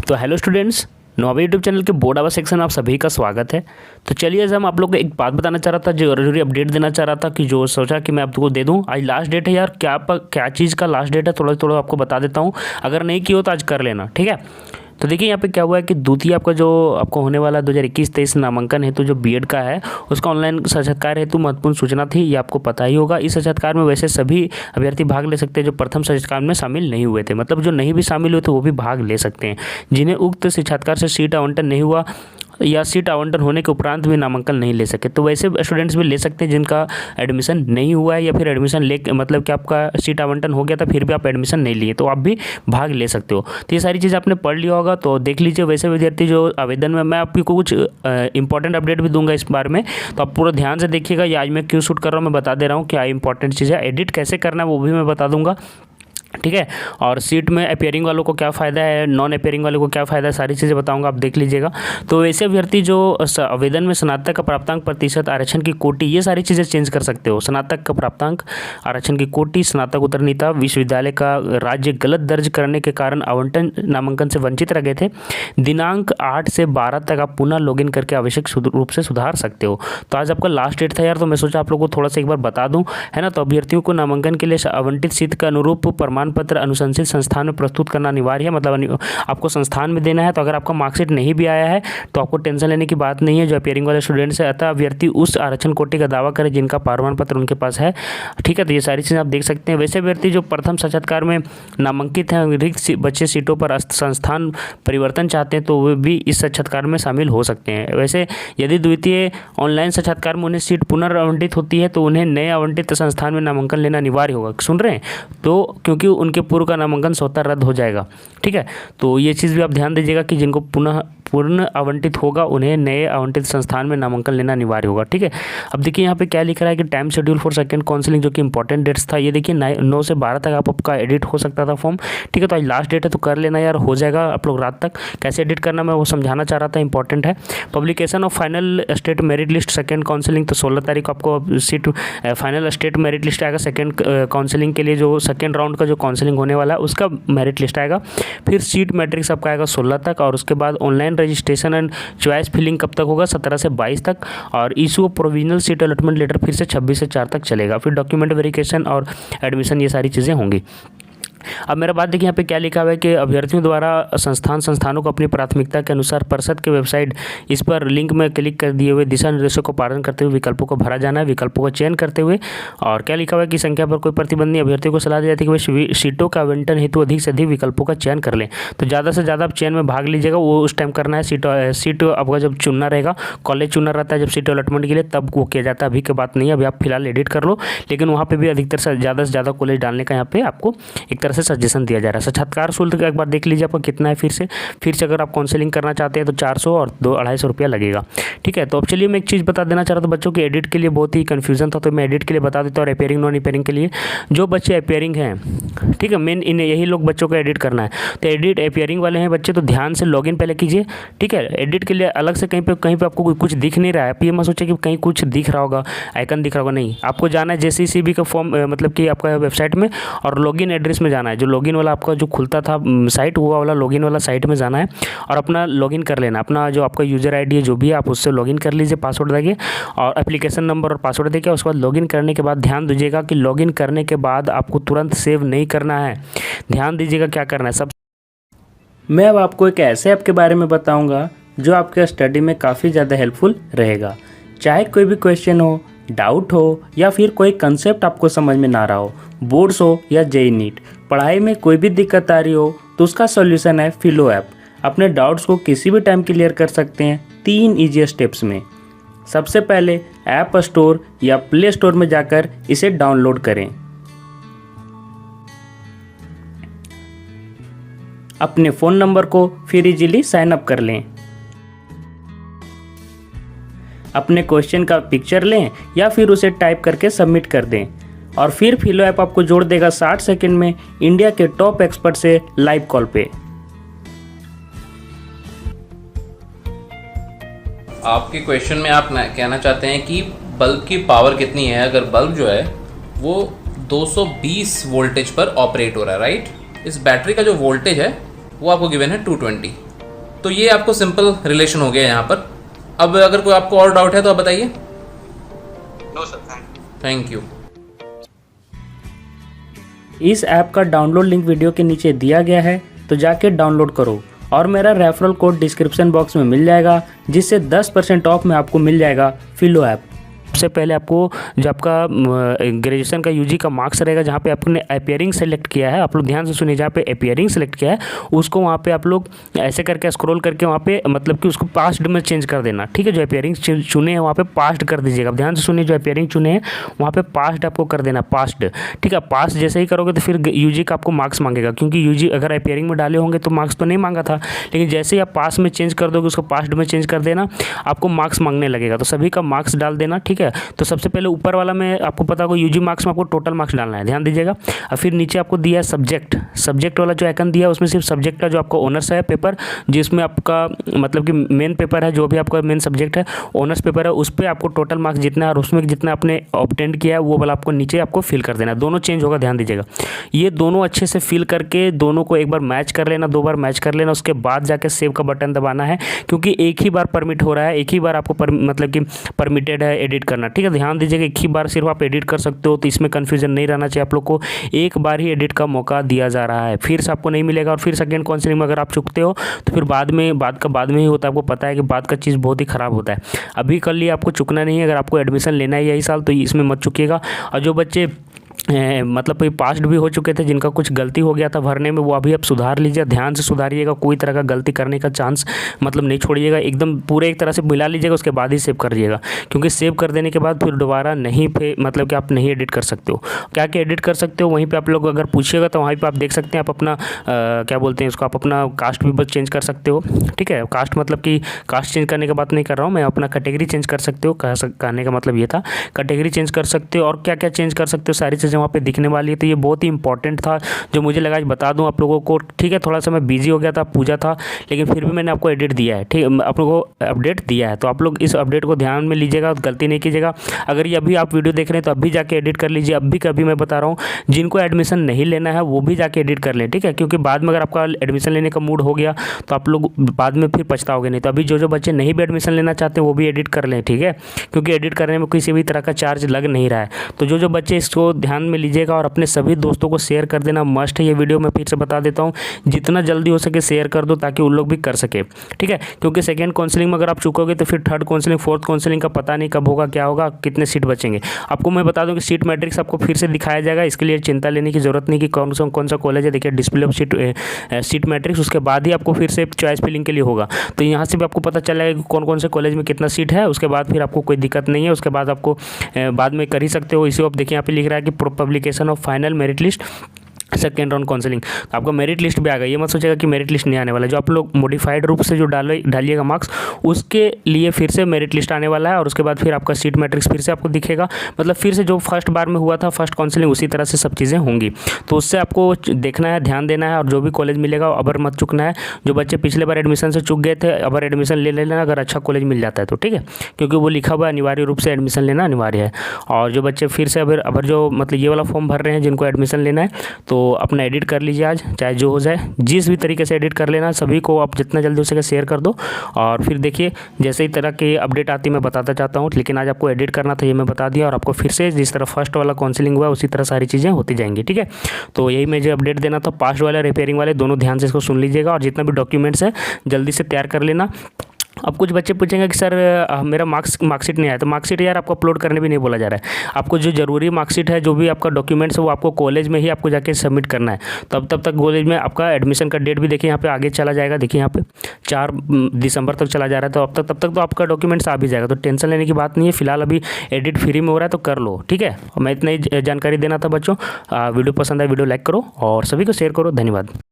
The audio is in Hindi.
तो हेलो स्टूडेंट्स, नोवा यूट्यूब चैनल के बोर्ड आवर सेक्शन में आप सभी का स्वागत है। तो चलिए आज हम आप लोग को एक बात बताना चाह रहा था, जो जरूरी अपडेट देना चाह रहा था कि जो सोचा कि मैं आपको दे दूं। आज लास्ट डेट है यार, क्या चीज़ का लास्ट डेट है थोड़ा थोड़ा आपको बता देता हूं। अगर नहीं की हो तो आज कर लेना, ठीक है। तो देखिए यहाँ पे क्या हुआ है कि द्वितीय आपका जो आपको होने वाला 2021-23 नामांकन हेतु जो बीएड का है उसका ऑनलाइन साक्षात्कार हेतु महत्वपूर्ण सूचना थी, ये आपको पता ही होगा। इस साक्षात्कार में वैसे सभी अभ्यर्थी भाग ले सकते हैं जो प्रथम साक्षात्कार में शामिल नहीं हुए थे, मतलब जो नहीं भी शामिल हुए थे वो भी भाग ले सकते हैं। जिन्हें उक्त साक्षात्कार से सीट आवंटन नहीं हुआ या सीट आवंटन होने के उपरांत भी नामांकन नहीं ले सके, तो वैसे स्टूडेंट्स भी ले सकते हैं जिनका एडमिशन नहीं हुआ है या फिर एडमिशन ले मतलब कि आपका सीट आवंटन हो गया था फिर भी आप एडमिशन नहीं लिए, तो आप भी भाग ले सकते हो। तो ये सारी चीज़ आपने पढ़ लिया होगा, तो देख लीजिए। वैसे विद्यार्थी जो आवेदन में मैं आपको कुछ इंपॉर्टेंट अपडेट भी दूंगा इस बारे में, तो आप पूरा ध्यान से देखिएगा। ये आज मैं क्यों शूट कर रहा हूँ मैं बता दे रहा हूँ, क्या इंपॉर्टेंट चीज़ है। एडिट कैसे करना है वो भी मैं बता दूंगा, ठीक है। और सीट में अपियरिंग वालों को क्या फ़ायदा है, नॉन अपियरिंग वालों को क्या फ़ायदा है, सारी चीज़ें बताऊंगा, आप देख लीजिएगा। तो ऐसे अभ्यर्थी जो आवेदन में स्नातक का प्राप्तांक प्रतिशत, आरक्षण की कोटि, ये सारी चीज़ें चेंज कर सकते हो। स्नातक का प्राप्तांक, आरक्षण की कोटि, स्नातक उत्तीर्णता, विश्वविद्यालय का राज्य गलत दर्ज करने के कारण आवंटन नामांकन से वंचित रह गए थे, दिनांक 8 से 12 तक आप पुनः लॉगिन करके आवश्यक रूप से सुधार सकते हो। तो आज आपका लास्ट डेट था यार, तो मैं सोचा आप लोगों को थोड़ा सा एक बार बता दूँ, है ना। तो अभ्यर्थियों को नामांकन के लिए आवंटित सीट के अनुरूप प्रमाण पत्र अनुशंसित संस्थान में प्रस्तुत करना अनिवार्य है, मतलब आपको संस्थान में देना है। तो अगर आपका मार्कशीट नहीं भी आया है तो आपको टेंशन लेने की बात नहीं है जो अपियरिंग वाले स्टूडेंट्स है। अतः अभ्यर्थी उस आरक्षण कोटि का दावा करें जिनका प्रमाण पत्र उनके पास है, ठीक है। तो ये सारी चीज़ें आप देख सकते हैं। वैसे अभ्यर्थी जो प्रथम साक्षात्कार में नामांकित हैं, रिक्त बचे सीटों पर संस्थान परिवर्तन चाहते हैं तो वे भी इस साक्षात्कार में शामिल हो सकते हैं। वैसे यदि द्वितीय ऑनलाइन साक्षात्कार में उन्हें सीट पुनर्आवंटित होती है तो उन्हें नए आवंटित संस्थान में नामांकन लेना अनिवार्य होगा, सुन रहे हैं। तो क्योंकि उनके पूर्व का नामांकन स्वतः रद्द हो जाएगा, ठीक है। तो ये चीज़ भी आप ध्यान दीजिएगा कि जिनको पूर्ण आवंटित होगा उन्हें नए आवंटित संस्थान में नामांकन लेना अनिवार्य होगा, ठीक है। अब देखिए यहाँ पे क्या लिख रहा है कि time schedule for second counselling, जो कि इंपॉर्टेंट डेट्स था। ये देखिए 9 से 12 तक आपका एडिट हो सकता था फॉर्म, ठीक है। तो आज लास्ट डेट है तो कर लेना यार, हो जाएगा आप लोग रात तक। कैसे एडिट करना मैं वो समझाना चाह रहा था, इंपॉर्टेंट है। Publication of final state merit list second counselling, तो 16 तारीख को आपको seat final state merit list आएगा सेकंड काउंसलिंग के लिए, जो सेकंड राउंड का जो काउंसलिंग होने वाला है उसका मेरिट लिस्ट आएगा। फिर सीट मैट्रिक्स आपका आएगा 16 तक, और उसके बाद online registration and choice filling कब तक होगा, 17 से 22 तक। और issue of provisional seat allotment letter फिर से 26 से 4 तक चलेगा। फिर डॉक्यूमेंट वेरिफिकेशन और एडमिशन, ये सारी चीज़ें होंगी। अब मेरा बात देखिए यहाँ पे क्या लिखा हुआ है कि अभ्यर्थियों द्वारा संस्थानों को अपनी प्राथमिकता के अनुसार परिषद के वेबसाइट इस पर लिंक में क्लिक कर दिए हुए दिशा निर्देशों को पालन करते हुए विकल्पों को भरा जाना है, विकल्पों का चयन करते हुए। और क्या लिखा हुआ है कि संख्या पर कोई प्रतिबंध नहीं, अभ्यर्थियों को सलाह दी जाती है कि वे सीटों का आवंटन हेतु अधिक से अधिक विकल्पों का चयन कर लें। तो ज़्यादा से ज़्यादा आप चयन में भाग लीजिएगा, वो उस टाइम करना है। सीट आपका जब चुनना रहेगा, कॉलेज चुनना रहता है जब सीट अलॉटमेंट के लिए, तब वो किया जाता है। अभी की बात नहीं है, अभी आप फिलहाल एडिट कर लो, लेकिन वहाँ पर भी अधिकतर से ज़्यादा कॉलेज डालने का यहाँ पे आपको एक तरह से सजेशन दिया जा रहा है। साक्षात्कार शुल्क एक बार देख लीजिए आपका कितना है। फिर से अगर आप काउंसलिंग करना चाहते हैं तो 400 और 200-250 रुपया लगेगा, ठीक है। तो अब चलिए मैं एक चीज़ बता देना चाह रहा था बच्चों के एडिट के लिए, बहुत ही कन्फ्यूजन था तो मैं एडिट के लिए बता देता हूँ। और अपियरिंग नॉन अपियरिंग के लिए जो बच्चे अपियरिंग हैं, ठीक है, मेन इन्हें यही लोग बच्चों को एडिट करना है। तो एडिट अपियरिंग वाले हैं बच्चे तो ध्यान से लॉगिन पहले कीजिए, ठीक है। एडिट के लिए अलग से कहीं पे आपको कुछ दिख नहीं रहा है, आप ये मत सोचिए कि कहीं कुछ दिख रहा होगा, आइकन दिख रहा होगा, नहीं। आपको जाना है JCCB का फॉर्म, मतलब कि आपका वेबसाइट में, और लॉगिन एड्रेस में जाना है। जो लॉगिन वाला आपका जो खुलता था साइट, वो वाला लॉगिन वाला साइट में जाना है और अपना लॉगिन कर लेना। अपना जो आपका यूज़र आईडी है जो भी है आप उससे लॉगिन कर लीजिए, पासवर्ड देके और एप्लीकेशन नंबर और पासवर्ड देके। उसके बाद लॉगिन करने के बाद ध्यान दीजिएगा कि लॉगिन करने के बाद आपको तुरंत सेव नहीं करना है। ध्यान दीजिएगा क्या करना है सब। मैं अब आपको एक ऐसे ऐप के बारे में बताऊँगा जो आपके स्टडी में काफ़ी ज़्यादा हेल्पफुल रहेगा। चाहे कोई भी क्वेश्चन हो, डाउट हो, या फिर कोई कंसेप्ट आपको समझ में ना रहा हो, बोर्ड्स हो या JEE नीट, पढ़ाई में कोई भी दिक्कत आ रही हो तो उसका सॉल्यूशन है फिलो ऐप। अपने डाउट्स को किसी भी टाइम क्लियर कर सकते हैं 3 ईजी स्टेप्स में। सबसे पहले ऐप स्टोर या प्ले स्टोर में जाकर इसे डाउनलोड करें। अपने फ़ोन नंबर को फिर इजीली साइन अप कर लें। अपने क्वेश्चन का पिक्चर लें या फिर उसे टाइप करके सबमिट कर दें, और फिर फिलो ऐप आपको जोड़ देगा 60 सेकंड में इंडिया के टॉप एक्सपर्ट से लाइव कॉल पे। आपके क्वेश्चन में आप कहना चाहते हैं कि बल्ब की पावर कितनी है। अगर बल्ब जो है वो 220 वोल्टेज पर ऑपरेट हो रहा है, राइट। इस बैटरी का जो वोल्टेज है वो आपको गिवन है 220, तो ये आपको सिंपल रिलेशन हो गया यहाँ पर। अब अगर कोई आपको और डाउट है तो आप बताइए। No sir, thank you. इस ऐप का डाउनलोड लिंक वीडियो के नीचे दिया गया है, तो जाके डाउनलोड करो और मेरा रेफरल कोड डिस्क्रिप्शन बॉक्स में मिल जाएगा, जिससे 10% ऑफ में आपको मिल जाएगा फिलो ऐप। सबसे पहले आपको जो आपका ग्रेजुएशन का यूजी का मार्क्स रहेगा, जहाँ पे आपने अपीयरिंग सेलेक्ट किया है, आप लोग ध्यान से सुनिए, जहाँ पे अपीयरिंग सेलेक्ट किया है उसको वहाँ पे आप लोग ऐसे करके स्क्रॉल करके वहाँ पे मतलब कि उसको पास्ट में चेंज कर देना, ठीक है। जो अपीयरिंग चुने हैं वहाँ पे पास्ट कर दीजिएगा। ध्यान से सुनिए, जो अपीयरिंग चुने हैं वहाँ पे पास्ट आपको कर देना, पास्ट, ठीक है। पास्ट जैसे ही करोगे तो फिर यूजी का आपको मार्क्स मांगेगा, क्योंकि यूजी अगर अपीयरिंग में डाले होंगे तो मार्क्स तो नहीं मांगा था, लेकिन जैसे ही आप पास में चेंज कर दोगे उसको पास्ट में चेंज कर देना, आपको मार्क्स मांगने लगेगा। तो सभी का मार्क्स डाल देना, ठीक है। तो सबसे पहले ऊपर वाला में आपको पता होगा यूजी मार्क्स में आपको टोटल मार्क्स डालना है, ध्यान दीजिएगा। और फिर नीचे आपको दिया है सब्जेक्ट वाला जो आइकन दिया है उसमें सिर्फ सब्जेक्ट का जो आपको ऑनर्स है पेपर, जिसमें आपका मतलब कि मेन पेपर है, जो भी आपका मेन सब्जेक्ट है ऑनर्स पेपर है, उस पर आपको टोटल मार्क्स जितना है और उसमें जितना आपने ऑब्टेंड किया है वो वाला आपको नीचे आपको फिल कर देना है। दोनों चेंज होगा, ध्यान दीजिएगा। ये दोनों अच्छे से फिल करके दोनों को एक बार मैच कर लेना, 2 बार मैच कर लेना, उसके बाद जाके सेव का बटन दबाना है, क्योंकि एक ही बार परमिट हो रहा है, एक ही बार आपको मतलब कि परमिटेड है एडिट करना, ठीक है। ध्यान दीजिएगा, एक ही बार सिर्फ आप एडिट कर सकते हो, तो इसमें कन्फ्यूजन नहीं रहना चाहिए आप लोग को। एक बार ही एडिट का मौका दिया जा रहा है, फिर से आपको नहीं मिलेगा। और फिर सेकेंड काउंसलिंग में अगर आप चुकते हो तो फिर बाद में ही होता है। आपको पता है कि बाद का चीज़ बहुत ही ख़राब होता है। अभी कर लिए, आपको चुकना नहीं है। अगर आपको एडमिशन लेना है यही साल तो इसमें मत चुकिएगा। और जो बच्चे मतलब कोई पास्ट भी हो चुके थे, जिनका कुछ गलती हो गया था भरने में, वो अभी आप सुधार लीजिए, ध्यान से सुधारिएगा। कोई तरह का गलती करने का चांस मतलब नहीं छोड़िएगा, एकदम पूरे एक तरह से मिला लीजिएगा, उसके बाद ही सेव करिएगा। क्योंकि सेव कर देने के बाद फिर दोबारा नहीं मतलब कि आप नहीं एडिट कर सकते हो। क्या एडिट कर सकते हो, वहीं पर आप लोग अगर पूछिएगा तो वहीं पर आप देख सकते हैं। आप अपना क्या बोलते हैं उसको, आप अपना कास्ट भी बस चेंज कर सकते हो, ठीक है। कास्ट मतलब कि कास्ट चेंज करने की बात नहीं कर रहा हूँ मैं, अपना कैटेगरी चेंज कर सकते हो, कहने का मतलब ये था। कैटेगरी चेंज कर सकते हो और क्या क्या चेंज कर सकते हो, सारी चीज़ें वहाँ पे दिखने वाली है। तो ये बहुत ही इंपॉर्टेंट था, जो मुझे लगा आज बता दूं आप लोगों को, ठीक है। थोड़ा सा मैं बिजी हो गया था, पूजा था, लेकिन फिर भी मैंने आपको एडिट दिया है, ठीक है, आप लोगों को अपडेट दिया है। तो आप लोग इस अपडेट को ध्यान में लीजिएगा, गलती नहीं कीजिएगा। अगर ये अभी आप वीडियो देख रहे हैं तो अभी जाके एडिट कर लीजिए। अभी कभी मैं बता रहा हूँ, जिनको एडमिशन नहीं लेना है वो भी जाके एडिट कर लें, ठीक है। क्योंकि बाद में अगर आपका एडमिशन लेने का मूड हो गया तो आप लोग बाद में फिर पछताओगे नहीं। तो अभी जो बच्चे नहीं भी एडमिशन लेना चाहते हैं वो भी एडिट कर लें, ठीक है। क्योंकि एडिट करने में किसी भी तरह का चार्ज लग नहीं रहा है। तो जो बच्चे इसको ध्यान में लीजिएगा और अपने सभी दोस्तों को शेयर कर देना मस्ट है। ये वीडियो मैं फिर से बता देता हूँ, जितना जल्दी हो सके शेयर कर दो, ताकि उन लोग भी कर सके, ठीक है। क्योंकि सेकंड काउंसलिंग में अगर आप चुकोगे तो फिर थर्ड काउंसलिंग, फोर्थ काउंसलिंग का पता नहीं कब होगा, क्या होगा, कितने सीट बचेंगे। आपको मैं बता दूं कि सीट मैट्रिक्स आपको फिर से दिखाया जाएगा, इसके लिए चिंता लेने की जरूरत नहीं कि कौन सा कॉलेज है। देखिए डिस्प्ले ऑफ सीट मैट्रिक्स, उसके बाद ही आपको फिर से चॉइस फिलिंग के लिए होगा। तो यहाँ से भी आपको पता चल जाएगा कि कौन से कॉलेज में कितना सीट है। उसके बाद फिर आपको कोई दिक्कत नहीं है, उसके बाद आपको बाद में कर ही सकते हो। इसी आप देखिए यहाँ पे लिख रहा है कि publication of final merit list second round counselling. तो आपका मेरिट लिस्ट भी आ गई, ये मत सोचेगा कि मेरिट लिस्ट नहीं आने वाला है। जो आप लोग मॉडिफाइड रूप से जो डालिएगा मार्क्स, उसके लिए फिर से मेरिट लिस्ट आने वाला है। और उसके बाद फिर आपका सीट मैट्रिक्स फिर से आपको दिखेगा, मतलब फिर से जो फर्स्ट बार में हुआ था फर्स्ट काउंसलिंग, उसी तरह से सब चीज़ें होंगी। तो उससे आपको देखना है, ध्यान देना है, और जो भी कॉलेज मिलेगा अबर मत चुकना है। जो बच्चे पिछले बार एडमिशन से चुक गए थे, अबर एडमिशन ले लेना अगर अच्छा कॉलेज मिल जाता है तो, ठीक है। क्योंकि वो लिखा हुआ अनिवार्य रूप से एडमिशन लेना अनिवार्य है। और जो बच्चे फिर से अबर जो मतलब ये वाला फॉर्म भर रहे हैं, जिनको एडमिशन लेना है, तो अपना एडिट कर लीजिए आज, चाहे जो हो जाए, जिस भी तरीके से एडिट कर लेना। सभी को आप जितना जल्दी हो सके शेयर कर दो। और फिर देखिए जैसे ही तरह की अपडेट आती मैं बताता चाहता हूँ, लेकिन आज आपको एडिट करना था ये मैं बता दिया। और आपको फिर से जिस तरह फर्स्ट वाला काउंसलिंग हुआ उसी तरह सारी चीज़ें होती जाएंगी, ठीक है। तो यही मुझे अपडेट देना था। पास्ट वाले रिपेयरिंग वाले दोनों ध्यान से इसको सुन लीजिएगा, और जितना भी डॉक्यूमेंट्स है जल्दी से तैयार कर लेना। अब कुछ बच्चे पूछेंगे कि सर मेरा मार्कशीट नहीं आया। तो मार्कशीट यार आपको अपलोड करने भी नहीं बोला जा रहा है। आपको जो जरूरी मार्कशीट है, जो भी आपका डॉक्यूमेंट्स है, वो आपको कॉलेज में ही आपको जाके सबमिट करना है। तब तक कॉलेज में आपका एडमिशन का डेट भी देखिए यहाँ पे आगे चला जाएगा। देखिए यहाँ पे 4 दिसंबर तक चला जा रहा है। तो तब तक तो आपका डॉक्यूमेंट्स आ भी जाएगा। तो टेंशन लेने की बात नहीं है। फिलहाल अभी एडिट फ्री में हो रहा है तो कर लो, ठीक है। मैं इतना ही जानकारी देना था बच्चों। वीडियो पसंद आए वीडियो लाइक करो और सभी को शेयर करो। धन्यवाद।